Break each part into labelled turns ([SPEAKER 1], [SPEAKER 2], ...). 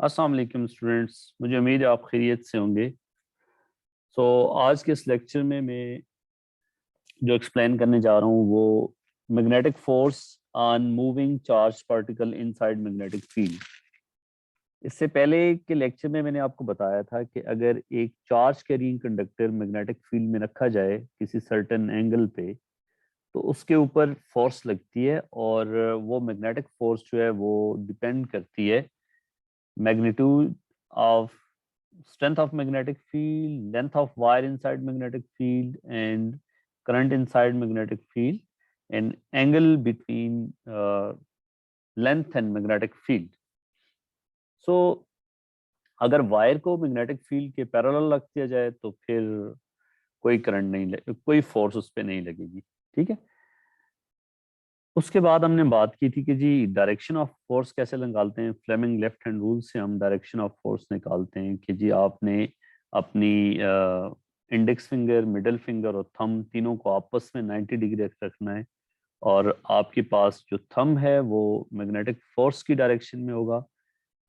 [SPEAKER 1] अस्सलाम वालेकुम स्टूडेंट्स, मुझे उम्मीद है आप खैरियत से होंगे। आज के इस लेक्चर में मैं जो एक्सप्लेन करने जा रहा हूँ वो magnetic force on moving charge particle inside magnetic field. इससे पहले के लेक्चर में मैंने आपको बताया था कि अगर एक charge carrying conductor magnetic field में रखा जाए किसी सर्टेन एंगल पे, तो उसके ऊपर फोर्स लगती है और वो मैग्नेटिक फोर्स जो है वो डिपेंड करती है magnitude of strength of magnetic field, length of wire inside magnetic field, and current inside magnetic field, and angle between length and magnetic field. So अगर वायर को मैग्नेटिक फील्ड के parallel रख दिया जाए तो फिर कोई करंट नहीं कोई फोर्स उस पर नहीं लगेगी। ठीक है। उसके बाद हमने बात की थी कि जी डायरेक्शन ऑफ फोर्स कैसे निकालते हैं। फ्लेमिंग लेफ्ट हैंड रूल से हम डायरेक्शन ऑफ फोर्स निकालते हैं कि जी आपने अपनी इंडेक्स फिंगर, मिडिल फिंगर और थंब तीनों को आपस में 90 डिग्री रखना है, और आपके पास जो थंब है वो मैग्नेटिक फोर्स की डायरेक्शन में होगा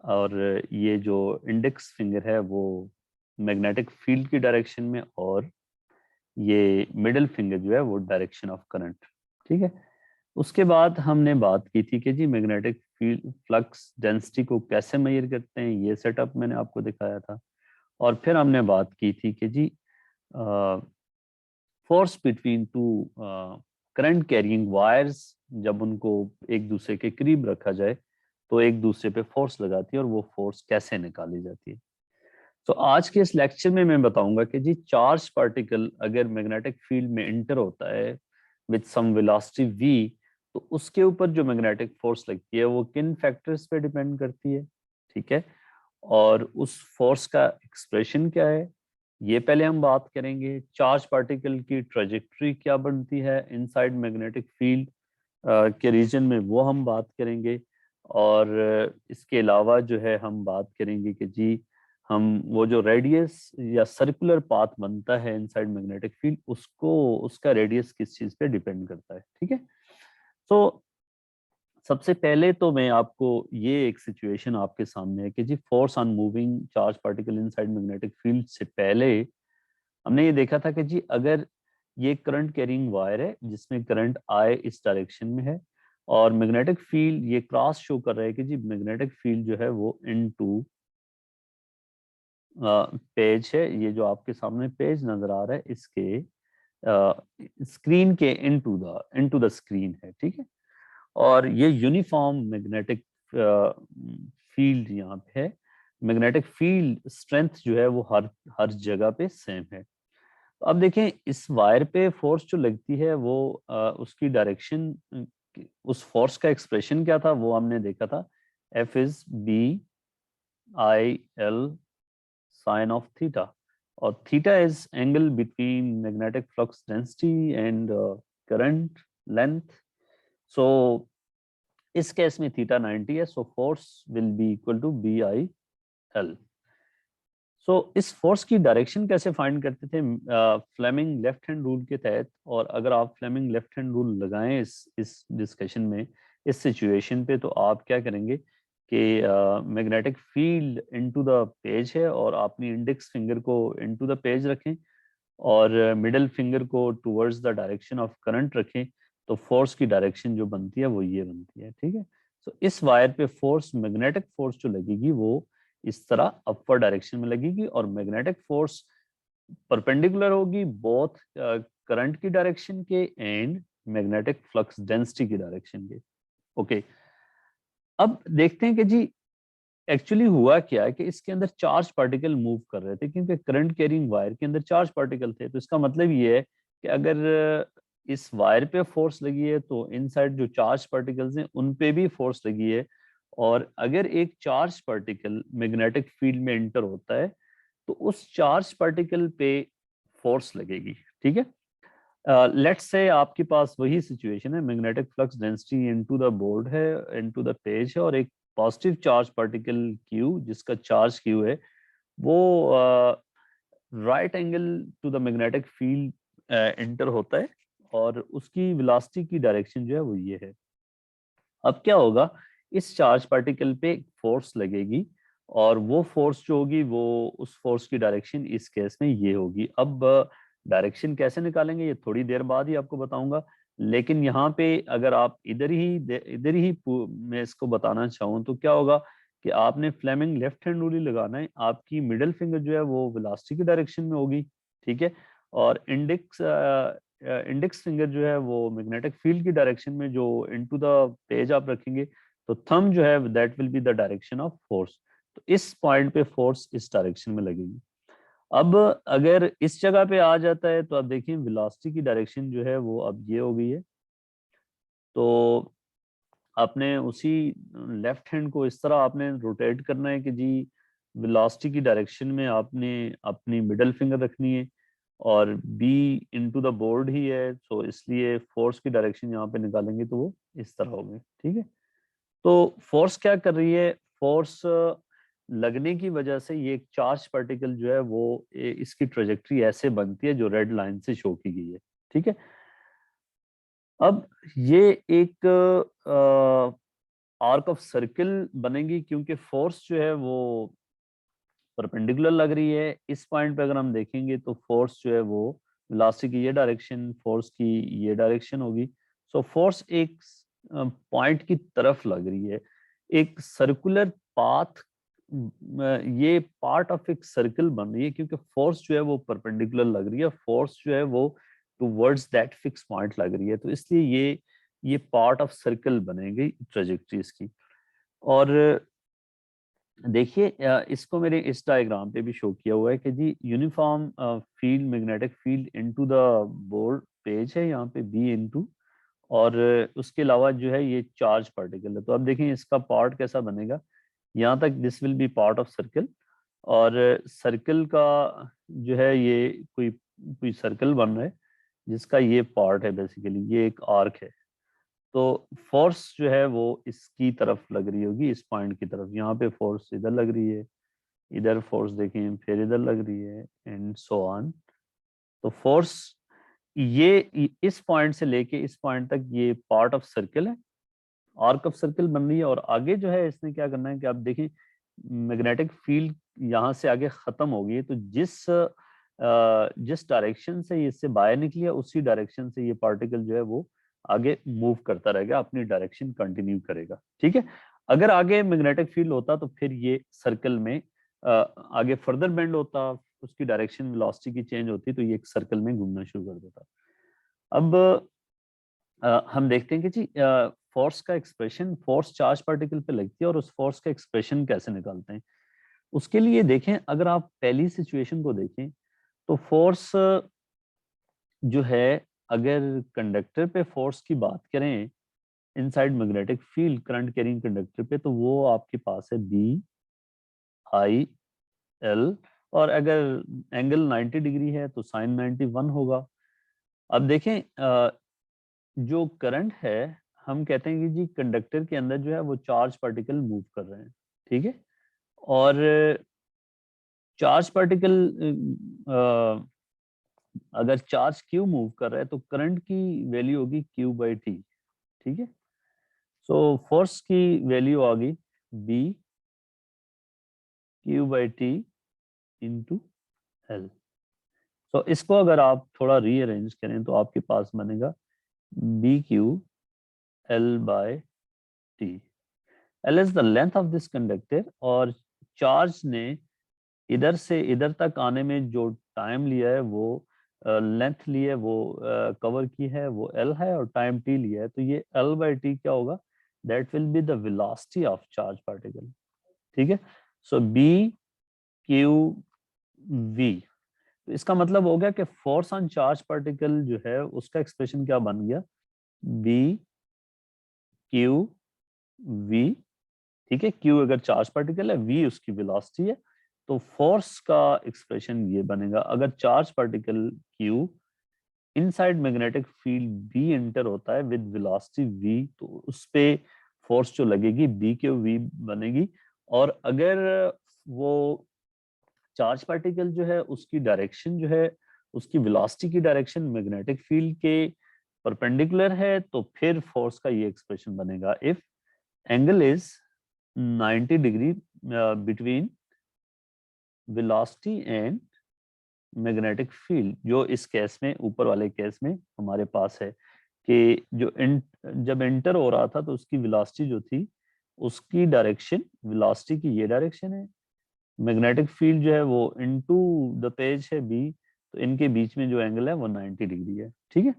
[SPEAKER 1] और ये जो इंडेक्स फिंगर है वो मैग्नेटिक फील्ड की डायरेक्शन में, और ये मिडिल फिंगर जो है वो डायरेक्शन ऑफ करंट। ठीक है। उसके बाद हमने बात की थी कि जी मैग्नेटिक फील्ड फ्लक्स डेंसिटी को कैसे मेजर करते हैं, ये सेटअप मैंने आपको दिखाया था। और फिर हमने बात की थी कि जी force between two current carrying wires, जब उनको एक दूसरे के करीब रखा जाए तो एक दूसरे पे फोर्स लगाती है और वो फोर्स कैसे निकाली जाती है। तो आज के इस लेक्चर में मैं बताऊंगा कि जी चार्ज पार्टिकल अगर मैग्नेटिक फील्ड में इंटर होता है विद सम वेलोसिटी v, तो उसके ऊपर जो मैग्नेटिक फोर्स लगती है वो किन फैक्टर्स पे डिपेंड करती है। ठीक है। और उस फोर्स का एक्सप्रेशन क्या है ये पहले हम बात करेंगे। चार्ज पार्टिकल की ट्रेजेक्टरी क्या बनती है इनसाइड मैग्नेटिक फील्ड के रीजन में, वो हम बात करेंगे। और इसके अलावा जो है हम बात करेंगे कि जी हम वो जो रेडियस या सर्कुलर पाथ बनता है इनसाइड मैग्नेटिक फील्ड, उसको उसका रेडियस किस चीज पे डिपेंड करता है। ठीक है। तो सबसे पहले तो मैं आपको ये एक सिचुएशन आपके सामने है कि जी force on moving charge particle inside magnetic field से पहले हमने ये देखा था कि जी अगर ये करंट कैरिंग वायर है जिसमें करंट आए इस डायरेक्शन में है, और मैग्नेटिक फील्ड ये क्रॉस शो कर रहा है कि जी मैग्नेटिक फील्ड जो है वो इनटू पेज है, ये जो आपके सामने पेज नजर आ रहा है इसके स्क्रीन के इनटू द स्क्रीन है। ठीक है। और ये यूनिफॉर्म मैग्नेटिक फील्ड यहाँ पे है। मैग्नेटिक फील्ड स्ट्रेंथ जो है वो हर हर जगह पे सेम है। तो अब देखें इस वायर पे फोर्स जो लगती है वो उसकी डायरेक्शन, उस फोर्स का एक्सप्रेशन क्या था वो हमने देखा था। F is B I L sine of theta, और theta is angle between magnetic flux density and current length. So इस केस में थीटा 90 है, so force will be equal to B I L. So इस force की direction कैसे find करते थे Fleming left hand rule के तहत। और अगर आप फ्लेमिंग लेफ्ट हैंड रूल लगाएं इस डिस्कशन में, इस सिचुएशन पे, तो आप क्या करेंगे कि magnetic field into the page है और अपनी इंडेक्स फिंगर को इनटू द पेज रखें और मिडिल फिंगर को towards the direction of current रखें, तो फोर्स की डायरेक्शन जो बनती है वो ये बनती है। ठीक है। तो इस वायर पे फोर्स, मैग्नेटिक फोर्स जो लगेगी वो इस तरह अपर डायरेक्शन में लगेगी, और मैग्नेटिक फोर्स परपेंडिकुलर होगी बोथ करंट की डायरेक्शन के एंड मैग्नेटिक फ्लक्स डेंसिटी की डायरेक्शन के। ओके। अब देखते हैं कि जी एक्चुअली हुआ क्या है कि इसके अंदर चार्ज पार्टिकल मूव कर रहे थे, क्योंकि करंट कैरिंग वायर के अंदर चार्ज पार्टिकल थे। तो इसका मतलब ये है कि अगर इस वायर पे फोर्स लगी है तो इनसाइड जो चार्ज पार्टिकल्स हैं उन पे भी फोर्स लगी है। और अगर एक चार्ज पार्टिकल मैग्नेटिक फील्ड में एंटर होता है तो उस चार्ज पार्टिकल पे फोर्स लगेगी। ठीक है। लेट्स से आपके पास वही सिचुएशन है, magnetic flux density into the board है, इनटू द पेज है, और एक पॉजिटिव चार्ज पार्टिकल क्यू जिसका चार्ज क्यू है वो right angle to the magnetic field enter होता है, और उसकी वेलोसिटी की डायरेक्शन जो है वो ये है। अब क्या होगा, इस चार्ज पार्टिकल पे फोर्स लगेगी और वो फोर्स जो होगी वो उस फोर्स की डायरेक्शन इस केस में ये होगी। अब डायरेक्शन कैसे निकालेंगे ये थोड़ी देर बाद ही आपको बताऊंगा, लेकिन यहाँ पे अगर आप इधर ही मैं इसको बताना चाहूँ तो क्या होगा कि आपने फ्लेमिंग लेफ्ट हैंड रूल ही लगाना है। आपकी मिडिल फिंगर जो है वो वेलोसिटी की डायरेक्शन में होगी, ठीक है, और इंडेक्स फिंगर जो है वो मैग्नेटिक फील्ड की डायरेक्शन में, जो इनटू द पेज आप रखेंगे, तो थंब जो है that will be the direction of force. तो इस पॉइंट पे फोर्स इस डायरेक्शन में लगेगी। अब अगर इस जगह पे आ जाता है तो आप देखिए वेलोसिटी की डायरेक्शन जो है वो अब ये हो गई है। तो आपने उसी लेफ्ट हैंड को इस तरह आपने रोटेट करना है कि जी वेलोसिटी की डायरेक्शन में आपने अपनी मिडल फिंगर रखनी है, और बी इनटू द बोर्ड ही है, तो इसलिए फोर्स की डायरेक्शन यहाँ पे निकालेंगे तो वो इस तरह होगी, ठीक है। तो फोर्स क्या कर रही है, फोर्स लगने की वजह से ये एक चार्ज पार्टिकल जो है वो इसकी ट्रेजेक्ट्री ऐसे बनती है जो रेड लाइन से शो की गई है, ठीक है। अब ये एक आर्क ऑफ सर्किल बनेगी क्योंकि फोर्स जो है वो परपेंडिकुलर लग रही है। इस पॉइंट पे अगर हम देखेंगे तो फोर्स जो है वो वेलोसिटी की ये डायरेक्शन, फोर्स की ये डायरेक्शन होगी। सो फोर्स एक पॉइंट की तरफ लग रही है, एक सर्कुलर पाथ, ये पार्ट ऑफ एक सर्कल बन रही है क्योंकि फोर्स जो है वो परपेंडिकुलर लग रही है, फोर्स जो है वो टुवर्ड्स दैट फिक्स पॉइंट लग रही है, तो इसलिए ये पार्ट ऑफ सर्कल बनेगी ट्रेजेक्ट्रीज की। और देखिए इसको मेरे इस डायग्राम पे भी शो किया हुआ है कि जी uniform field, magnetic field into the board page है यहाँ पे बी इनटू, और उसके अलावा जो है ये चार्ज पार्टिकल है। तो अब देखें इसका पार्ट कैसा बनेगा, यहाँ तक this will be part of circle, और सर्कल का जो है ये कोई कोई सर्कल बन रहा है जिसका ये पार्ट है, बेसिकली ये एक आर्क है। तो फोर्स जो है वो इसकी तरफ लग रही होगी, इस पॉइंट की तरफ, यहाँ पे फोर्स इधर लग रही है, इधर फोर्स देखें फिर इधर लग रही है, एंड सो ऑन। तो फोर्स ये इस पॉइंट से लेके इस पॉइंट तक ये पार्ट ऑफ सर्कल है, आर्क ऑफ सर्कल बन रही है। और आगे जो है इसने क्या करना है कि आप देखें मैग्नेटिक फील्ड यहाँ से आगे खत्म हो गई है, तो जिस डायरेक्शन से ये इससे बाहर निकली है उसी डायरेक्शन से ये पार्टिकल जो है वो आगे मूव करता रहेगा, अपनी डायरेक्शन कंटिन्यू करेगा, ठीक है। अगर आगे मैग्नेटिक फील्ड होता तो फिर ये सर्कल में आगे फर्दर बेंड होता, उसकी डायरेक्शन वेलोसिटी की चेंज होती तो ये एक सर्कल में घूमना शुरू कर देता। अब हम देखते हैं कि जी फोर्स का एक्सप्रेशन, फोर्स चार्ज पार्टिकल पे लगती है और उस फोर्स का एक्सप्रेशन कैसे निकालते हैं। उसके लिए देखें, अगर आप पहली सिचुएशन को देखें तो फोर्स जो है, अगर कंडक्टर पे फोर्स की बात करें inside magnetic field current carrying conductor पे, तो वो आपके पास है बी आई एल, और अगर एंगल 90 डिग्री है तो साइन 91 होगा। अब देखें जो करंट है, हम कहते हैं कि जी कंडक्टर के अंदर जो है वो चार्ज पार्टिकल मूव कर रहे हैं, ठीक है। और चार्ज पार्टिकल अगर चार्ज क्यू मूव कर रहा है तो करंट की वैल्यू होगी क्यू बाई टी, ठीक है। सो फोर्स की वैल्यू आ गई B Q by T into L. तो इसको अगर आप थोड़ा रीअरेंज करें तो आपके पास बनेगा B Q L by T. L is the length of this conductor, और चार्ज ने इधर से इधर तक आने में जो टाइम लिया है वो लेंथ ली है, वो कवर की है वो एल है, और टाइम टी लिया है, तो ये एल बाई टी क्या होगा, that will be the velocity of charge particle, ठीक है। सो बी क्यू वी, तो इसका मतलब हो गया कि फोर्स ऑन चार्ज पार्टिकल जो है उसका एक्सप्रेशन क्या बन गया, बी क्यू वी, ठीक है। क्यू अगर चार्ज पार्टिकल है, वी उसकी वेलोसिटी है, तो फोर्स का एक्सप्रेशन ये बनेगा, अगर charge particle Q inside magnetic field B enter होता है विद वेलोसिटी वी, तो उस पे फोर्स जो लगेगी बी क्यू वी बनेगी। और अगर वो चार्ज पार्टिकल जो है उसकी डायरेक्शन जो है, उसकी वेलोसिटी की डायरेक्शन मैग्नेटिक फील्ड के परपेंडिकुलर है, तो फिर फोर्स का ये एक्सप्रेशन बनेगा, if angle is 90 degree between velocity and magnetic field, जो इस केस में, ऊपर वाले केस में हमारे पास है कि जो जब एंटर हो रहा था तो उसकी वेलोसिटी जो थी, उसकी डायरेक्शन, वेलोसिटी की ये डायरेक्शन है, मैग्नेटिक फील्ड जो है वो इनटू द पेज है बी, तो इनके बीच में जो एंगल है वो 90 डिग्री है, ठीक है।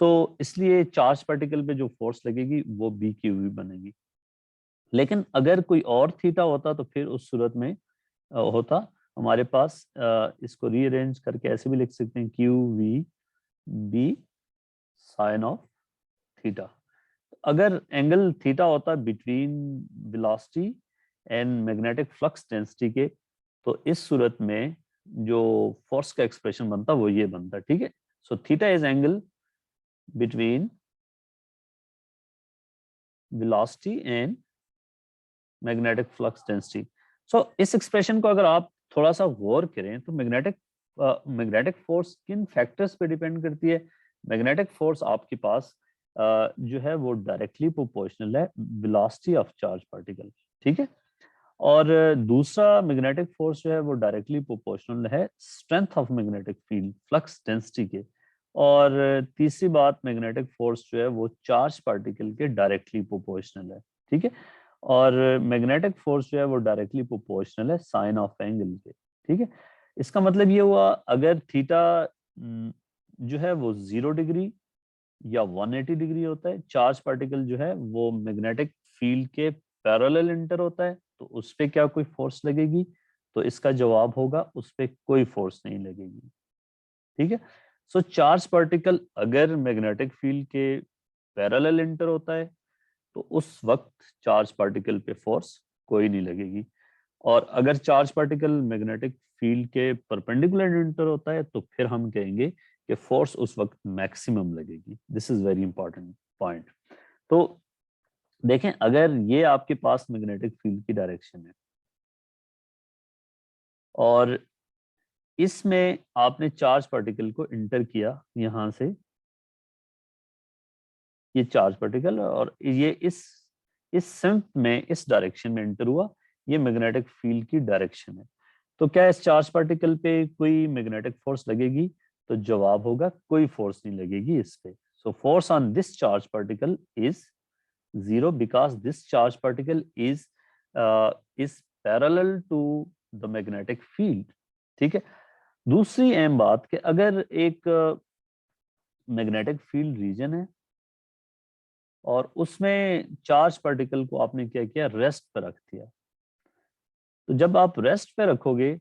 [SPEAKER 1] सो इसलिए चार्ज पार्टिकल पे जो फोर्स लगेगी वो बी क्यू वी बनेगी। लेकिन अगर कोई और थीटा होता तो फिर उस सूरत में होता हमारे पास, इसको रीअरेंज करके ऐसे भी लिख सकते हैं, Q V B sine of theta. अगर एंगल थीटा होता between velocity and magnetic flux density के, तो इस सूरत में जो फोर्स का एक्सप्रेशन बनता वो ये बनता, ठीक है। So theta is angle between velocity and magnetic flux density. So इस एक्सप्रेशन को अगर आप थोड़ा सा गौर करें तो मैग्नेटिक फोर्स किन फैक्टर्स पे डिपेंड करती है। मैग्नेटिक फोर्स आपके पास जो है वो डायरेक्टली प्रोपोर्शनल है वेलोसिटी ऑफ चार्ज पार्टिकल, ठीक है। और दूसरा मैग्नेटिक फोर्स जो है वो डायरेक्टली प्रोपोर्शनल है strength of magnetic field, flux density के। और तीसरी बात, मैग्नेटिक फोर्स जो है वो चार्ज पार्टिकल के डायरेक्टली प्रोपोर्शनल है, ठीक है। और मैग्नेटिक फोर्स जो है वो डायरेक्टली प्रोपोर्शनल है साइन ऑफ एंगल के, ठीक है। इसका मतलब ये हुआ, अगर थीटा जो है वो 0 डिग्री या 180 डिग्री होता है, चार्ज पार्टिकल जो है वो मैग्नेटिक फील्ड के पैरेलल इंटर होता है, तो उस पर क्या कोई फोर्स लगेगी? तो इसका जवाब होगा उस पर कोई फोर्स नहीं लगेगी, ठीक है। सो चार्ज पार्टिकल अगर मैग्नेटिक फील्ड के पैरेलल इंटर होता है तो उस वक्त चार्ज पार्टिकल पे फोर्स कोई नहीं लगेगी। और अगर चार्ज पार्टिकल मैग्नेटिक फील्ड के परपेंडिकुलर इंटर होता है तो फिर हम कहेंगे कि फोर्स उस वक्त मैक्सिमम लगेगी। This is very important point. तो देखें, अगर ये आपके पास मैग्नेटिक फील्ड की डायरेक्शन है और इसमें आपने चार्ज पार्टिकल को इंटर किया यहां से, ये चार्ज पार्टिकल, और ये इस सिंक में इस डायरेक्शन में एंटर हुआ, ये मैग्नेटिक फील्ड की डायरेक्शन है। तो क्या इस चार्ज पार्टिकल पे कोई मैग्नेटिक फोर्स लगेगी? तो जवाब होगा कोई फोर्स नहीं लगेगी इस पे। So force on this charge particle is 0 because this charge particle is parallel to the magnetic field, ठीक है। दूसरी अहम बात कि अगर एक मैग्नेटिक फील्ड रीजन है और उसमें चार्ज पार्टिकल को आपने क्या किया, रेस्ट पे रख दिया, तो जब आप रेस्ट पे रखोगे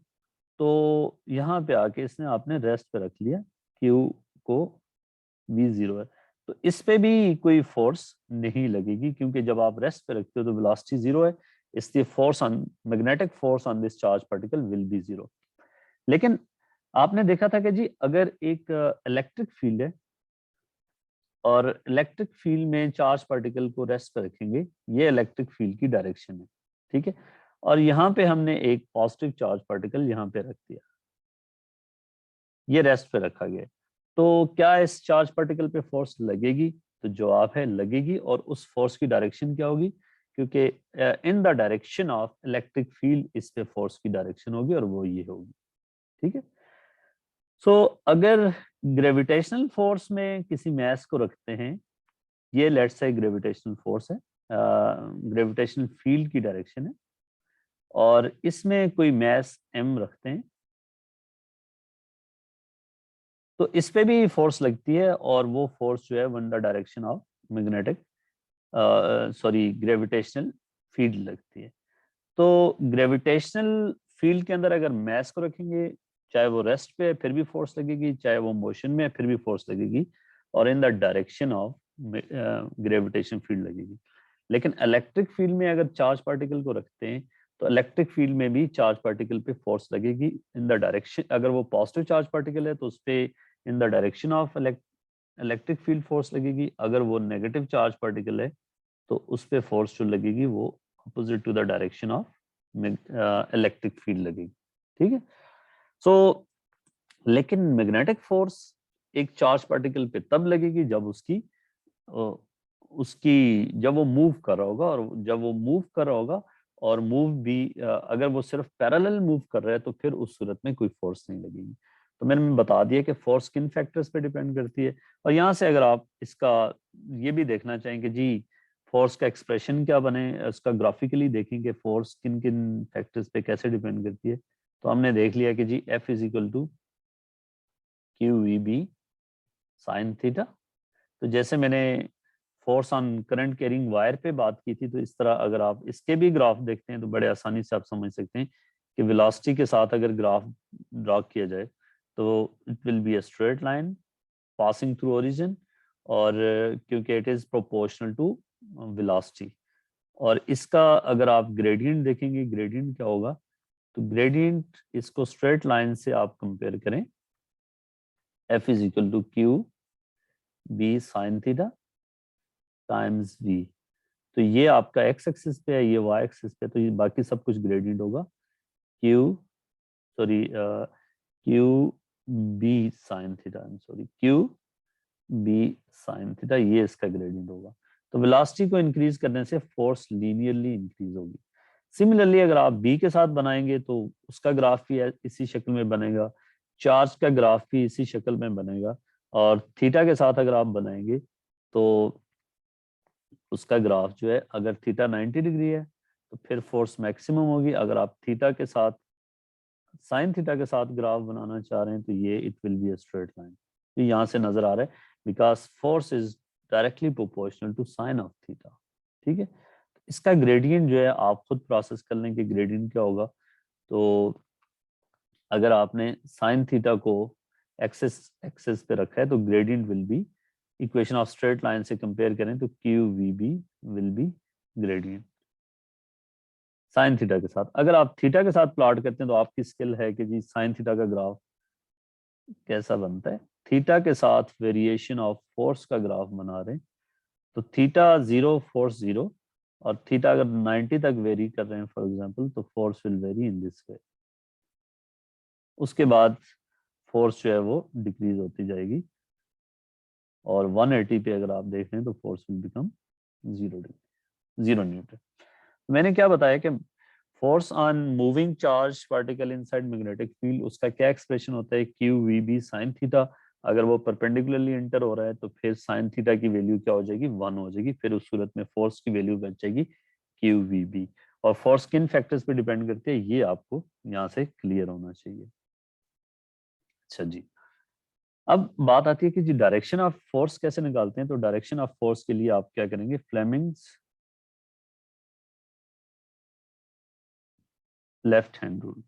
[SPEAKER 1] तो यहाँ पे आके इसने आपने रेस्ट पे रख लिया, क्यू को v 0 है, तो इस पे भी कोई फोर्स नहीं लगेगी, क्योंकि जब आप रेस्ट पे रखते हो तो वेलोसिटी 0 है, इसलिए force on magnetic force on this charge particle will be 0। लेकिन आपने देखा था कि जी अगर एक इलेक्ट्रिक फील्ड है और इलेक्ट्रिक फील्ड में चार्ज पार्टिकल को रेस्ट पे रखेंगे, ये इलेक्ट्रिक फील्ड की डायरेक्शन है, ठीक है। और यहाँ पे हमने एक पॉजिटिव चार्ज पार्टिकल यहाँ पे रख दिया, ये रेस्ट पे रखा गया, तो क्या इस चार्ज पार्टिकल पे फोर्स लगेगी? तो जवाब है लगेगी। और उस फोर्स की डायरेक्शन क्या होगी? क्योंकि in the direction of electric field इस पे फोर्स की डायरेक्शन होगी और वो ये होगी, ठीक है। सो अगर ग्रेविटेशनल फोर्स में किसी मैस को रखते हैं, ये लेट्स से ग्रेविटेशनल फोर्स है, ग्रेविटेशनल फील्ड की डायरेक्शन है, और इसमें कोई मैस m रखते हैं, तो इस पे भी फोर्स लगती है, और वो फोर्स जो है one the direction of magnetic gravitational field लगती है। तो ग्रेविटेशनल फील्ड के अंदर अगर मैस को रखेंगे, चाहे वो रेस्ट पे है फिर भी फोर्स लगेगी, चाहे वो मोशन में है फिर भी फोर्स लगेगी, और in the direction of gravitation field लगेगी। लेकिन इलेक्ट्रिक फील्ड में अगर चार्ज पार्टिकल को रखते हैं तो इलेक्ट्रिक फील्ड में भी चार्ज पार्टिकल पे फोर्स लगेगी इन द डायरेक्शन, अगर वो पॉजिटिव चार्ज पार्टिकल है तो उस पे in the direction of electric field force लगेगी, अगर वो नेगेटिव चार्ज पार्टिकल है तो उस पे फोर्स जो लगेगी वो opposite to the direction of electric field लगेगी, ठीक है। सो लेकिन मैग्नेटिक फोर्स एक चार्ज पार्टिकल पे तब लगेगी जब उसकी जब वो मूव कर रहा होगा, और जब वो मूव कर रहा होगा और मूव भी अगर वो सिर्फ पैरेलल मूव कर रहा है तो फिर उस सूरत में कोई फोर्स नहीं लगेगी। तो मैंने बता दिया कि फोर्स किन फैक्टर्स पे डिपेंड करती है। और यहाँ से अगर आप इसका ये भी देखना चाहें कि जी फोर्स का एक्सप्रेशन क्या बने, उसका ग्राफिकली देखें कि फोर्स किन किन फैक्टर्स पे कैसे डिपेंड करती है, तो हमने देख लिया कि जी F is equal to Q V B sine theta. तो जैसे मैंने force on current carrying wire पे बात की थी, तो इस तरह अगर आप इसके भी ग्राफ देखते हैं तो बड़े आसानी से आप समझ सकते हैं कि वेलोसिटी के साथ अगर ग्राफ ड्रॉ किया जाए तो it will be a straight line passing through origin, और क्योंकि it is proportional to velocity. और इसका अगर आप ग्रेडियंट देखेंगे, ग्रेडियंट क्या होगा, तो ग्रेडियंट इसको स्ट्रेट लाइन से आप कंपेयर करें, F is equal to Q B sine theta times v। तो ये आपका x एक्सिस पे है, ये y एक्सिस पे, तो ये बाकी सब कुछ ग्रेडियंट होगा Q B sine theta, Q B sine theta, ये इसका ग्रेडियंट होगा। तो वेलोसिटी को इंक्रीज करने से फोर्स लीनियरली इंक्रीज होगी। सिमिलरली अगर आप b के साथ बनाएंगे तो उसका ग्राफ भी इसी शक्ल में बनेगा, चार्ज का ग्राफ भी इसी शक्ल में बनेगा, और थीटा के साथ अगर आप बनाएंगे तो उसका ग्राफ जो है, अगर थीटा 90 डिग्री है तो फिर फोर्स मैक्सिमम होगी। अगर आप थीटा के साथ साइन थीटा के साथ ग्राफ बनाना चाह रहे हैं तो ये it will be a straight line. तो यहाँ से नजर आ रहा है because force is directly proportional to sine of theta. ठीक है, इसका ग्रेडियंट जो है आप खुद प्रोसेस कर लें कि ग्रेडियंट क्या होगा। तो अगर आपने साइन थीटा को एक्सिस एक्सिस पे रखा है तो gradient will be, equation of straight line से कंपेयर करें तो Q V B will be gradient sine theta के साथ। अगर आप थीटा के साथ प्लॉट करते हैं तो आपकी स्किल है कि जी साइन थीटा का ग्राफ कैसा बनता है। थीटा के साथ वेरिएशन ऑफ फोर्स का ग्राफ बना रहे हैं तो थीटा जीरो फोर्स जीरो, और थीटा अगर 90 तक वेरी कर रहे हैं फॉर एग्जांपल तो force will very in this way. उसके बाद फोर्स जो है वो डिक्रीज होती जाएगी, और 180 पे अगर आप देख रहे हैं तो फोर्स विल बिकम 0 न्यूटन। मैंने क्या बताया कि force on moving charge particle inside magnetic field, उसका क्या एक्सप्रेशन होता है, Q V B sine theta. अगर वो परपेंडिकुलरली एंटर हो रहा है तो फिर साइन थीटा की वैल्यू क्या हो जाएगी, 1 हो जाएगी। फिर उस सूरत में फोर्स की वैल्यू बच जाएगी क्यू वी बी। और फोर्स किन फैक्टर्स पे डिपेंड करती है ये आपको यहाँ से क्लियर होना चाहिए। अच्छा जी, अब बात आती है कि जी डायरेक्शन ऑफ फोर्स कैसे निकालते हैं। तो डायरेक्शन ऑफ फोर्स के लिए आप क्या करेंगे, फ्लेमिंग्स लेफ्ट हैंड रूल।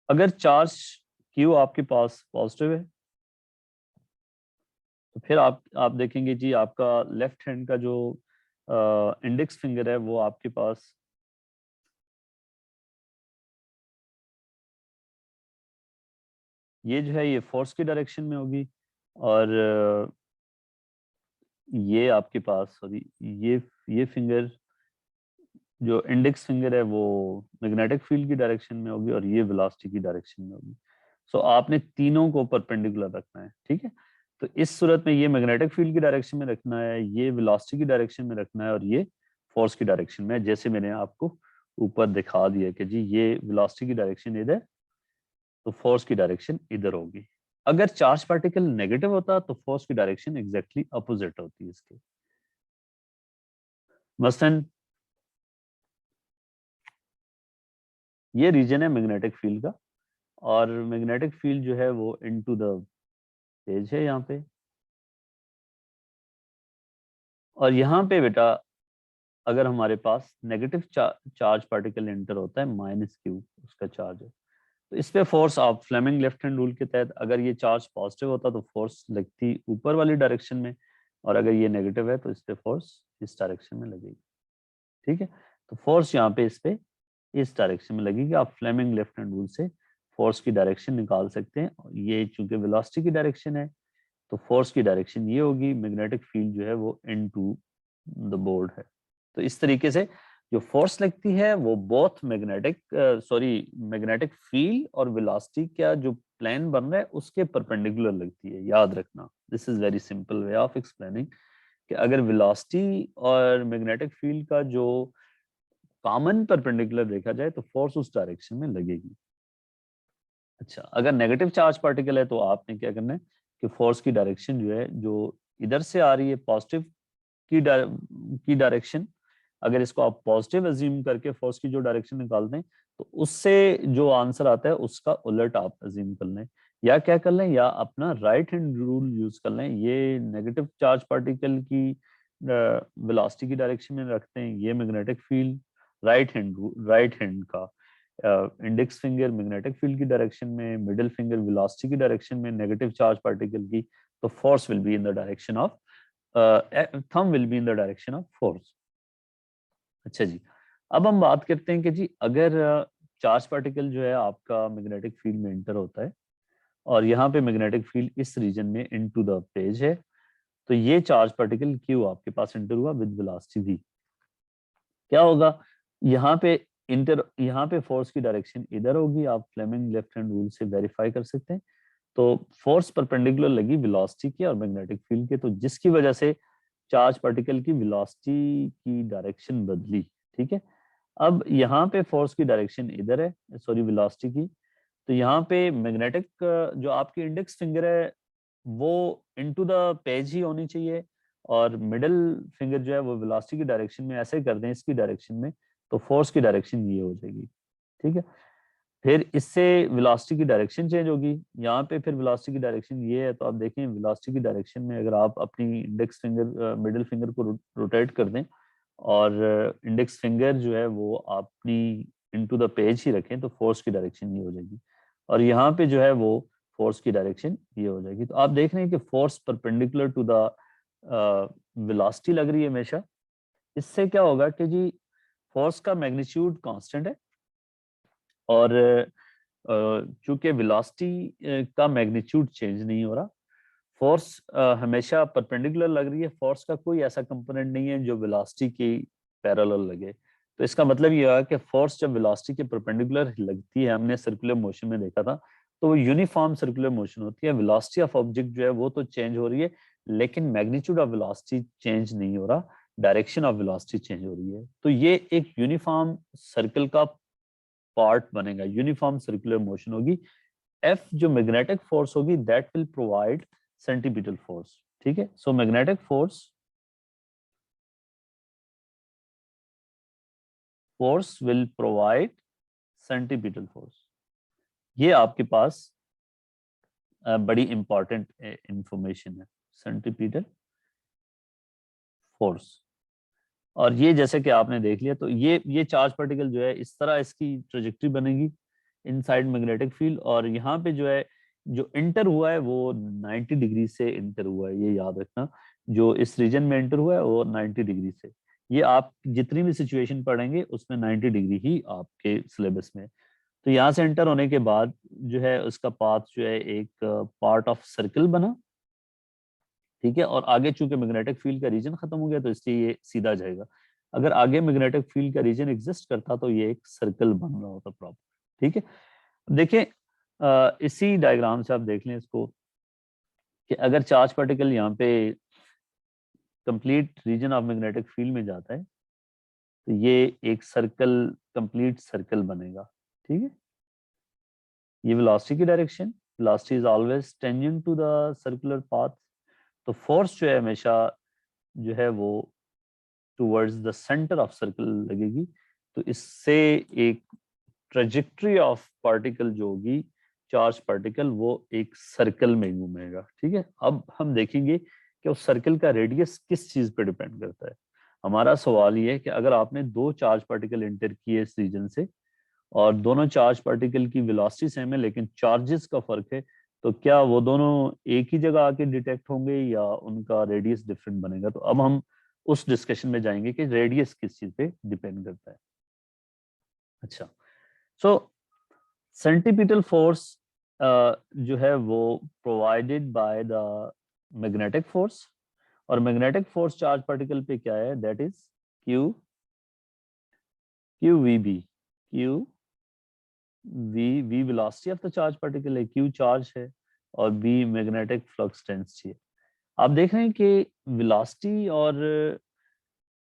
[SPEAKER 1] अगर चार्ज क्यू आपके पास पॉजिटिव है तो फिर आप देखेंगे जी आपका लेफ्ट हैंड का जो इंडेक्स फिंगर है वो आपके पास ये जो है ये फोर्स की डायरेक्शन में होगी, और ये आपके पास सॉरी ये फिंगर जो इंडेक्स फिंगर है वो मैग्नेटिक फील्ड की डायरेक्शन में होगी, और ये वेलोसिटी की डायरेक्शन में होगी। सो आपने तीनों को परपेंडिकुलर रखना है। ठीक है, तो इस सूरत में ये मैग्नेटिक फील्ड की डायरेक्शन में रखना है, ये वेलोसिटी की डायरेक्शन में रखना है, और ये फोर्स की डायरेक्शन में। जैसे मैंने आपको ऊपर दिखा दिया कि जी ये वेलोसिटी की डायरेक्शन इधर, तो फोर्स की डायरेक्शन इधर होगी। अगर चार्ज पार्टिकल नेगेटिव होता तो फोर्स की डायरेक्शन एग्जैक्टली अपोजिट होती है इसके। मसलन ये रीजन है मैग्नेटिक फील्ड का, और मैग्नेटिक फील्ड जो है वो इनटू द पेज है यहाँ पे, और यहाँ पे बेटा अगर हमारे पास नेगेटिव चार्ज पार्टिकल एंटर होता है माइनस क्यू उसका चार्ज है, तो इस पे फोर्स आप फ्लेमिंग लेफ्ट हैंड रूल के तहत अगर ये चार्ज पॉजिटिव होता तो फोर्स लगती ऊपर वाली डायरेक्शन में, और अगर ये नेगेटिव है तो इस पे फोर्स इस डायरेक्शन में लगेगी। ठीक है, तो फोर्स यहाँ पे इस पे इस डायरेक्शन में लगेगी। आप फ्लेमिंग लेफ्ट हैंड रूल से फोर्स की डायरेक्शन निकाल सकते हैं। ये चूंकि वेलोसिटी की डायरेक्शन है तो फोर्स की डायरेक्शन ये होगी, मैग्नेटिक फील्ड जो है वो इनटू द बोर्ड है। तो इस तरीके से जो फोर्स लगती है वो बोथ मैग्नेटिक फील्ड और वेलोसिटी का जो प्लेन बन रहा है उसके परपेंडिकुलर लगती है। याद रखना, this is very simple way of explaining कि अगर वेलोसिटी और मैग्नेटिक फील्ड का जो कॉमन परपेंडिकुलर देखा जाए तो फोर्स उस डायरेक्शन में लगेगी। अच्छा, अगर नेगेटिव चार्ज पार्टिकल है तो आपने क्या करना है कि फोर्स की डायरेक्शन जो है, जो इधर से आ रही है पॉजिटिव की डायरेक्शन, अगर इसको आप पॉजिटिव अज्यूम करके फोर्स की जो डायरेक्शन निकाल दें तो उससे जो आंसर आता है उसका उलट आप अज्यूम कर लें, या क्या कर लें, या अपना राइट हैंड रूल यूज कर लें। ये नेगेटिव चार्ज पार्टिकल की वेलोसिटी की डायरेक्शन में रखते हैं, ये मैग्नेटिक फील्ड राइट हैंड का इंडेक्स फिंगर मैग्नेटिक फील्ड की डायरेक्शन में, मिडिल फिंगर वेलोसिटी की डायरेक्शन में नेगेटिव चार्ज पार्टिकल की, तो force will be in the direction of thumb will be in the direction of force. अच्छा जी, अब हम बात करते हैं कि जी अगर चार्ज पार्टिकल जो है आपका मैग्नेटिक फील्ड में एंटर होता है और यहाँ पे मैग्नेटिक फील्ड इस रीजन में इनटू द पेज है, तो ये चार्ज पार्टिकल क्यू आपके पास एंटर हुआ विद वेलोसिटी v, क्या होगा यहाँ पे फोर्स की डायरेक्शन इधर होगी, आप फ्लेमिंग लेफ्ट हैंड रूल से वेरीफाई कर सकते हैं। तो फोर्स परपेंडिकुलर लगी वेलोसिटी के और मैग्नेटिक फील्ड के, तो जिसकी वजह से चार्ज पार्टिकल की वेलोसिटी की डायरेक्शन बदली। ठीक है, अब यहाँ पे फोर्स की डायरेक्शन इधर है, सॉरी वेलोसिटी की, तो यहाँ पे मैग्नेटिक जो आपकी इंडेक्स फिंगर है वो इनटू द पेज ही होनी चाहिए, और मिडिल फिंगर जो है वो वेलोसिटी की डायरेक्शन में ऐसे कर दें इसकी डायरेक्शन में, तो फोर्स की डायरेक्शन ये हो जाएगी। ठीक है, फिर इससे वेलोसिटी की डायरेक्शन चेंज होगी, यहाँ पे फिर वेलोसिटी की डायरेक्शन ये है, तो आप देखें वेलोसिटी की डायरेक्शन में अगर आप अपनी इंडेक्स फिंगर मिडिल फिंगर को रोटेट कर दें और इंडेक्स फिंगर जो है वो अपनी इनटू द पेज ही रखें, तो फोर्स की डायरेक्शन ये हो जाएगी, और यहाँ पे जो है वो फोर्स की डायरेक्शन ये हो जाएगी। तो आप देख रहे हैं कि force perpendicular to the velocity लग रही है हमेशा। इससे क्या होगा कि जी फोर्स का मैग्नीट्यूड कांस्टेंट है, और चूंकि वेलोसिटी का मैग्नीट्यूड चेंज नहीं हो रहा, फोर्स हमेशा परपेंडिकुलर लग रही है, फोर्स का कोई ऐसा कंपोनेंट नहीं है जो वेलोसिटी की पैरेलल लगे। तो इसका मतलब ये है कि फोर्स जब वेलोसिटी के परपेंडिकुलर लगती है, हमने सर्कुलर मोशन में देखा था, तो वो यूनिफॉर्म सर्कुलर मोशन होती है। वेलोसिटी ऑफ ऑब्जेक्ट जो है वो तो चेंज हो रही है, लेकिन मैग्नीट्यूड ऑफ वेलोसिटी चेंज नहीं हो रहा, डायरेक्शन ऑफ वेलोसिटी चेंज हो रही है। तो ये एक यूनिफॉर्म सर्कल का पार्ट बनेगा, यूनिफॉर्म सर्कुलर मोशन होगी। एफ जो मैग्नेटिक फोर्स होगी that will provide centripetal force. ठीक है, so magnetic force will provide centripetal force. ये आपके पास बड़ी इंपॉर्टेंट इंफॉर्मेशन है, सेंटीपिटल फोर्स। और ये जैसे कि आपने देख लिया, तो ये चार्ज पार्टिकल जो है इस तरह इसकी ट्रेजेक्टरी बनेगी इनसाइड मैग्नेटिक फील्ड, और यहाँ पे जो है जो इंटर हुआ है वो 90 डिग्री से इंटर हुआ है, ये याद रखना। जो इस रीजन में इंटर हुआ है वो 90 डिग्री से, ये आप जितनी भी सिचुएशन पढ़ेंगे उसमें 90 डिग्री ही आपके सिलेबस में। तो यहाँ से एंटर होने के बाद जो है उसका पाथ जो है एक पार्ट ऑफ सर्कल बना। ठीक है, और आगे चूंकि मैग्नेटिक फील्ड का रीजन खत्म हो गया तो इसलिए ये सीधा जाएगा। अगर आगे मैग्नेटिक फील्ड का रीजन एग्जिस्ट करता तो ये एक सर्कल बन रहा होता प्रॉपर। ठीक है, देखें इसी डायग्राम से आप देख लें इसको कि अगर चार्ज पार्टिकल यहाँ पे complete region of magnetic field में जाता है तो ये एक सर्कल, कंप्लीट सर्कल बनेगा। ठीक है, ये वेलोसिटी की डायरेक्शन, velocity is always tangent to the circular path, तो फोर्स जो है हमेशा जो है वो towards the centre of circle लगेगी। तो इससे एक ट्रेजेक्ट्री ऑफ पार्टिकल जो होगी, चार्ज पार्टिकल, वो एक सर्कल में घूमेगा। ठीक है, अब हम देखेंगे कि उस सर्कल का रेडियस किस चीज पे डिपेंड करता है। हमारा सवाल ये है कि अगर आपने दो चार्ज पार्टिकल एंटर किए इस रीजन से और दोनों चार्ज पार्टिकल की वेलोसिटी सेम है लेकिन चार्जेस का फर्क है, तो क्या वो दोनों एक ही जगह आके डिटेक्ट होंगे या उनका रेडियस डिफरेंट बनेगा। तो अब हम उस डिस्कशन में जाएंगे कि रेडियस किस चीज पे डिपेंड करता है। अच्छा, सो सेंटीपिटल फोर्स जो है वो provided by the magnetic force, और मैग्नेटिक फोर्स चार्ज पार्टिकल पे क्या है, that is Q Q V B. Q V velocity of the charge particle है, क्यू चार्ज है, और बी मैग्नेटिक फ्लक्स डेंसिटी है। आप देख रहे हैं कि वेलोसिटी और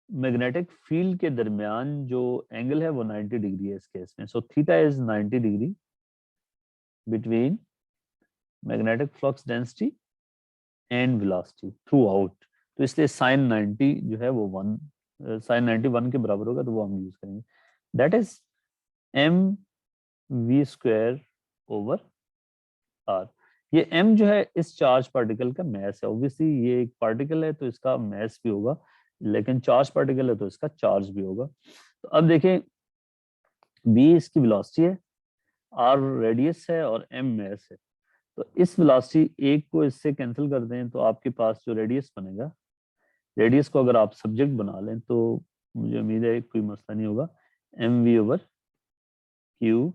[SPEAKER 1] मैग्नेटिक फील्ड के दरमियान जो एंगल है वो 90 डिग्री है इस केस में। सो theta is 90 degree between magnetic flux density and velocity through out. तो इसलिए साइन 90 जो है वो 1 sin 90 1 के बराबर होगा, तो वो हम यूज करेंगे। That is M V square over R. ये m जो है इस चार्ज पार्टिकल का मैस है। ऑब्वियसली ये एक पार्टिकल है तो इसका मैस भी होगा, लेकिन चार्ज पार्टिकल है तो इसका चार्ज भी होगा। तो अब देखें, b इसकी वेलोसिटी है, r रेडियस है और m मैस है। तो इस वेलोसिटी एक को इससे कैंसिल कर दें तो आपके पास जो रेडियस बनेगा, रेडियस को अगर आप सब्जेक्ट बना लें तो मुझे उम्मीद है कोई मसला नहीं होगा, M V over Q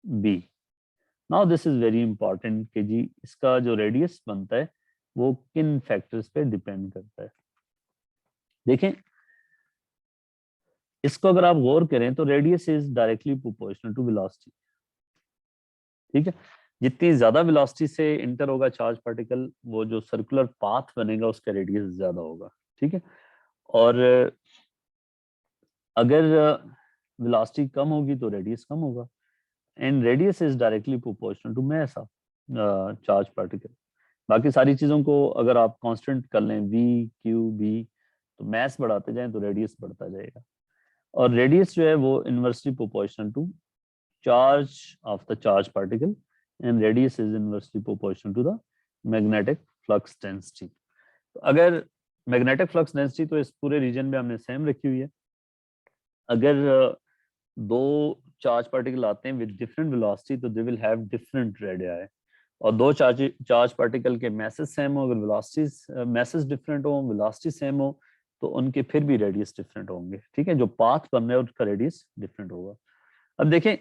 [SPEAKER 1] B. Now this is very important कि जी इसका जो रेडियस बनता है वो किन फैक्टर्स पे डिपेंड करता है। देखें, इसको अगर आप गौर करें तो radius is directly proportional to velocity. ठीक है, जितनी ज्यादा वेलोसिटी से इंटर होगा चार्ज पार्टिकल, वो जो सर्कुलर पाथ बनेगा उसका रेडियस ज्यादा होगा। ठीक है, और अगर वेलोसिटी कम होगी तो रेडियस कम होगा, and radius is directly proportional to mass of charge particle. बाकी सारी चीजों को अगर आप कांस्टेंट कर लें v q b, तो मास बढ़ाते जाएं तो रेडियस बढ़ता जाएगा, और रेडियस जो है वो inversely proportional to charge of the charge particle, and radius is inversely proportional to the magnetic flux density. तो अगर मैग्नेटिक फ्लक्स डेंसिटी तो इस पूरे रीजन में हमने सेम रखी हुई है। अगर दो चार्ज पार्टिकल आते हैं विद डिफरेंट वेलोसिटी तो they will have different radii, और दो चार्ज पार्टिकल के मैसेज सेम हो, अगर वेलोसिटीज मैसेज डिफरेंट हो, वेलोसिटी सेम हो, तो उनके फिर भी रेडियस डिफरेंट होंगे। ठीक है, जो पाथ बन रहा है उसका रेडियस डिफरेंट होगा। अब देखें,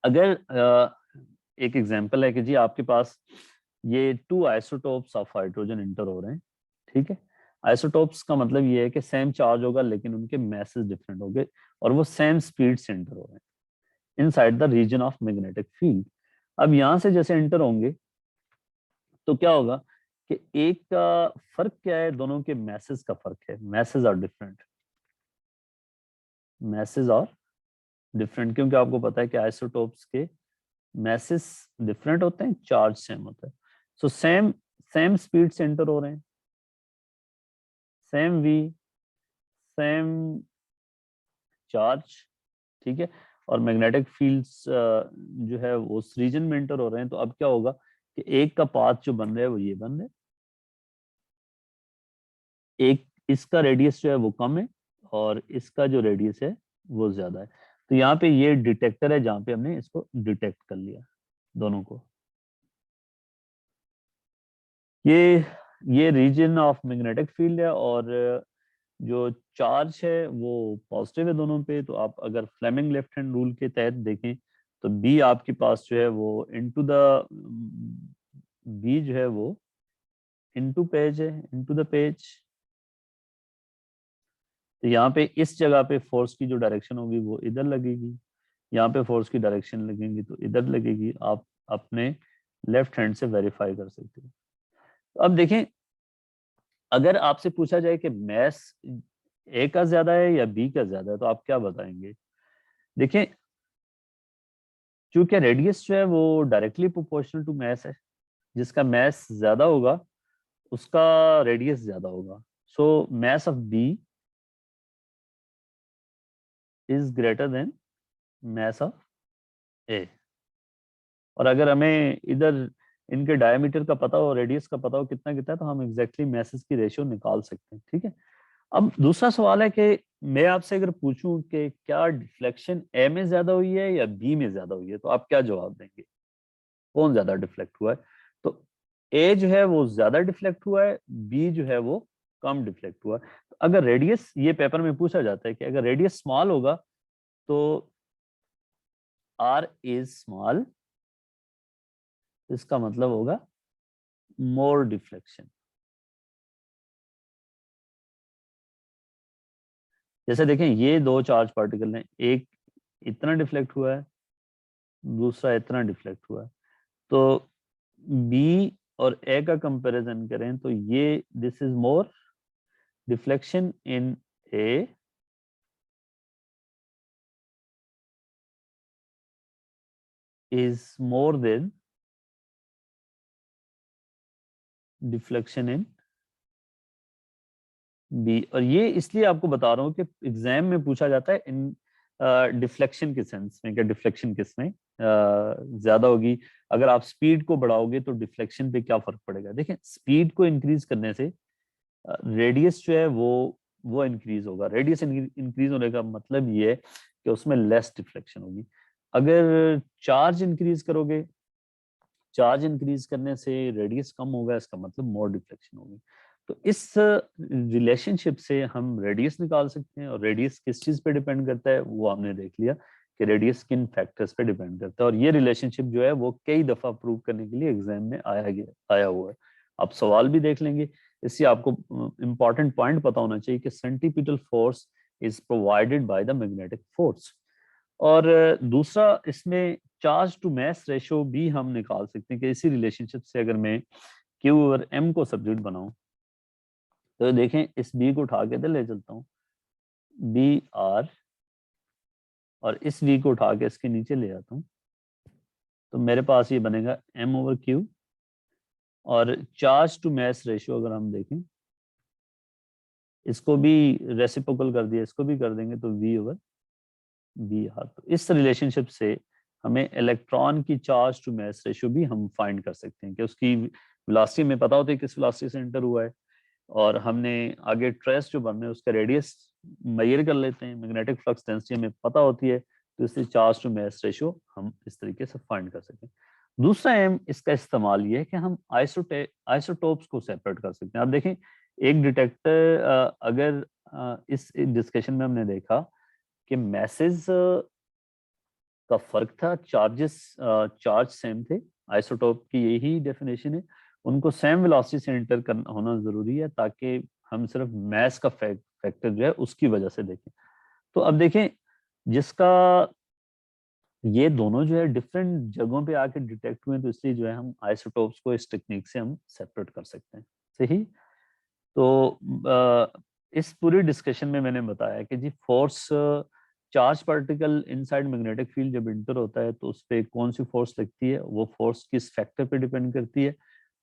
[SPEAKER 1] अगर एक एग्जांपल है कि जी आपके पास ये 2 आइसोटोप्स ऑफ हाइड्रोजन इंटर हो रहे हैं। ठीक है, आइसोटोप्स का मतलब ये है कि सेम चार्ज होगा लेकिन उनके मैसेज डिफरेंट होंगे, और वो सेम स्पीड से इंटर हो रहे हैं inside the region of magnetic field. अब यहां से जैसे इंटर होंगे तो क्या होगा कि एक का फर्क क्या है, दोनों के मैसेज का फर्क है। Masses are different, masses are different, क्योंकि आपको पता है कि आइसोटोप्स के मैसेज डिफरेंट होते हैं, चार्ज सेम होता है। सो सेम सेम स्पीड से एंटर हो रहे हैं, सेम वी, सेम चार्ज। ठीक है, और मैग्नेटिक फील्ड्स जो है वो उस रीजन में एंटर हो रहे हैं। तो अब क्या होगा कि एक का पाथ जो बन रहा है वो ये बन रहा है, एक इसका रेडियस जो है वो कम है और इसका जो रेडियस है वो ज्यादा है। तो यहाँ पे ये डिटेक्टर है जहाँ पे हमने इसको डिटेक्ट कर लिया दोनों को। ये रीजन ऑफ मैग्नेटिक फील्ड है, और जो चार्ज है वो पॉजिटिव है दोनों पे। तो आप अगर फ्लेमिंग लेफ्ट हैंड रूल के तहत देखें तो बी आपके पास जो है वो इनटू द बी जो है वो इनटू पेज है, इनटू द पेज। तो यहाँ पे इस जगह पे फोर्स की जो डायरेक्शन होगी वो इधर लगेगी, यहाँ पे फोर्स की डायरेक्शन लगेंगी तो इधर लगेगी। आप अपने लेफ्ट हैंड से वेरीफाई कर सकते हो। तो अब देखें, अगर आपसे पूछा जाए कि मैस ए का ज्यादा है या बी का ज्यादा है तो आप क्या बताएंगे? देखें, क्योंकि रेडियस जो है वो डायरेक्टली प्रोपोर्शनल टू मैस है, जिसका मैस ज्यादा होगा उसका रेडियस ज्यादा होगा। So mass of B is greater than mass of A. और अगर हमें इधर इनके डायमीटर का पता हो, रेडियस का पता हो कितना कितना है, तो हम एग्जैक्टली मैसेज की रेशियो निकाल सकते हैं। ठीक है, अब दूसरा सवाल है कि मैं आपसे अगर पूछूं कि क्या डिफ्लेक्शन ए में ज्यादा हुई है या बी में ज्यादा हुई है, तो आप क्या जवाब देंगे? कौन ज्यादा डिफ्लेक्ट हुआ है? तो ए जो है वो ज्यादा डिफ्लेक्ट हुआ है, बी जो है वो कम डिफ्लेक्ट हुआ है। तो अगर रेडियस, ये पेपर में पूछा जाता है कि अगर रेडियस स्मॉल होगा तो आर इज स्मॉल, इसका मतलब होगा मोर डिफ्लेक्शन। जैसे देखें, ये दो चार्ज पार्टिकल हैं, एक इतना डिफ्लेक्ट हुआ है, दूसरा इतना डिफ्लेक्ट हुआ है। तो बी और ए का कंपैरिजन करें तो ये this is more deflection in A is more than deflection in B. और ये इसलिए आपको बता रहा हूँ कि एग्जाम में पूछा जाता है इन डिफ्लेक्शन के सेंस में, क्या डिफ्लेक्शन किसमें ज्यादा होगी। अगर आप स्पीड को बढ़ाओगे तो डिफ्लेक्शन पे क्या फर्क पड़ेगा। देखें, स्पीड को इंक्रीज करने से रेडियस जो है वो इंक्रीज होगा। रेडियस इंक्रीज होने का मतलब ये है कि उसमें लेस डिफ्लेक्शन होगी। अगर चार्ज इंक्रीज करोगे, चार्ज इंक्रीज करने से रेडियस कम होगा, इसका मतलब मोर डिफ्लेक्शन होगी। तो इस रिलेशनशिप से हम रेडियस निकाल सकते हैं। और रेडियस किस चीज पे डिपेंड करता है वो हमने देख लिया कि रेडियस किन फैक्टर्स पे डिपेंड करता है। और ये रिलेशनशिप जो है वो कई दफा प्रूव करने के लिए एग्जाम में आया हुआ है। आप सवाल भी देख लेंगे। इससे आपको इंपॉर्टेंट पॉइंट पता होना चाहिए कि centripetal force is provided by the magnetic force. और दूसरा, इसमें चार्ज टू मास रेशो भी हम निकाल सकते हैं कि इसी रिलेशनशिप से अगर मैं क्यू और एम को सब्जेक्ट बनाऊं तो देखें, इस बी को उठा के इधर ले चलता हूं, बी आर, और इस बी को उठा के इसके नीचे ले आता हूं, तो मेरे पास ये बनेगा एम ओवर क्यू। और चार्ज टू मास रेशियो अगर हम देखें, इसको भी रेसिप्रोकल कर दिया, इसको भी कर देंगे तो वी ओवर बी आर। तो इस रिलेशनशिप से हमें इलेक्ट्रॉन की चार्ज टू मास रेशियो भी हम फाइंड कर सकते हैं कि उसकी वेलोसिटी में पता होता है किस वेलोसिटी से एंटर हुआ है, और हमने आगे ट्रेस जो बन रहे हैं उसका रेडियस मेजर कर लेते हैं, मैग्नेटिक फ्लक्स डेंसिटी हमें पता होती है, तो इससे चार्ज टू मास रेशियो हम इस तरीके से फाइंड कर सकें। दूसरा एम इसका इस्तेमाल ये है कि हम आइसोटोप्स को सेपरेट कर सकते हैं। आप देखें, एक डिटेक्टर अगर इस डिस्कशन में हमने देखा कि मैसेज का फर्क था, चार्ज सेम थे। आइसोटोप की यही डेफिनेशन है, उनको सेम वेलोसिटी से एंटर करना होना जरूरी है ताकि हम सिर्फ मैस का फैक्टर जो है उसकी वजह से देखें। तो अब देखें, जिसका ये दोनों जो है डिफरेंट जगहों पे आके डिटेक्ट हुए, तो इसलिए जो है हम आइसोटोप्स को इस टेक्निक से हम सेपरेट कर सकते हैं। सही। तो इस पूरी डिस्कशन में मैंने बताया कि जी force, charge particle inside magnetic field जब इंटर होता है तो उस पर कौन सी फोर्स लगती है, वो फोर्स किस फैक्टर पे डिपेंड करती है,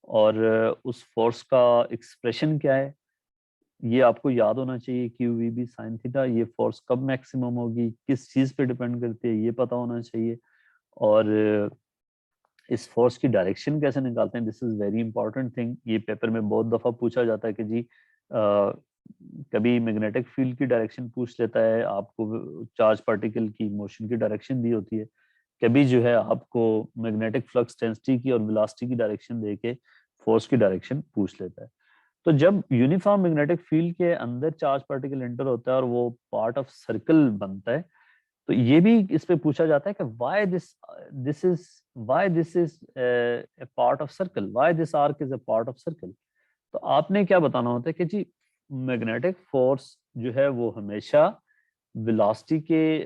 [SPEAKER 1] और उस फोर्स का एक्सप्रेशन क्या है ये आपको याद होना चाहिए। Q V B sine theta, ये फोर्स कब मैक्सिमम होगी, किस चीज पे डिपेंड करती है, ये पता होना चाहिए। और इस फोर्स की डायरेक्शन कैसे निकालते हैं, this is very important thing. ये पेपर में बहुत दफा पूछा जाता है कि जी कभी मैग्नेटिक फील्ड की डायरेक्शन पूछ लेता है, आपको चार्ज पार्टिकल की मोशन की डायरेक्शन दी होती है, कभी जो है आपको मैग्नेटिक फ्लक्स डेंसिटी की और वेलोसिटी की डायरेक्शन देके फोर्स की डायरेक्शन पूछ लेता है। तो जब यूनिफॉर्म मैग्नेटिक फील्ड के अंदर चार्ज पार्टिकल एंटर होता है और वो पार्ट ऑफ सर्कल बनता है, तो ये भी इस पे पूछा जाता है कि why this is a part of circle, why this arc is a part of circle. तो आपने क्या बताना होता है कि जी मैग्नेटिक फोर्स जो है वो हमेशा वेलोसिटी के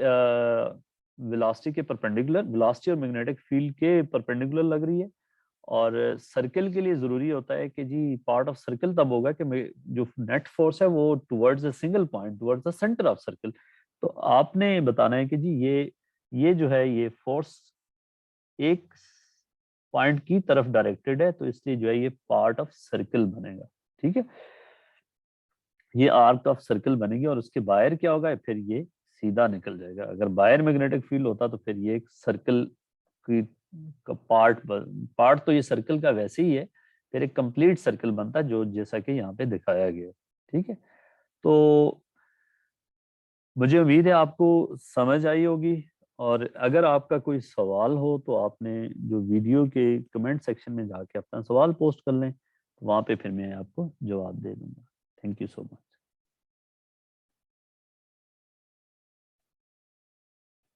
[SPEAKER 1] वेलोसिटी के परपेंडिकुलर, वेलोसिटी और मैग्नेटिक फील्ड के परपेंडिकुलर लग रही है। और सर्कल के लिए जरूरी होता है कि जी पार्ट ऑफ सर्कल तब होगा कि जो नेट फोर्स है वो towards a single point, towards the centre of circle. तो आपने बताना है कि जी ये जो है ये फोर्स एक पॉइंट की तरफ डायरेक्टेड है, तो इसलिए जो है ये पार्ट ऑफ सर्कल बनेगा। ठीक है, ये आर्क ऑफ सर्कल बनेगी, और उसके बाहर क्या होगा, फिर ये सीधा निकल जाएगा। अगर बाहर मैग्नेटिक फील्ड होता तो फिर ये एक सर्कल की का पार्ट तो ये सर्कल का वैसे ही है, फिर एक कंप्लीट सर्कल बनता जो जैसा कि यहाँ पे दिखाया गया है। ठीक है, तो मुझे उम्मीद है आपको समझ आई होगी। और अगर आपका कोई सवाल हो तो आपने जो वीडियो के कमेंट सेक्शन में जाके अपना सवाल पोस्ट कर लें, वहां पे फिर मैं आपको जवाब दे दूंगा। Thank you so much.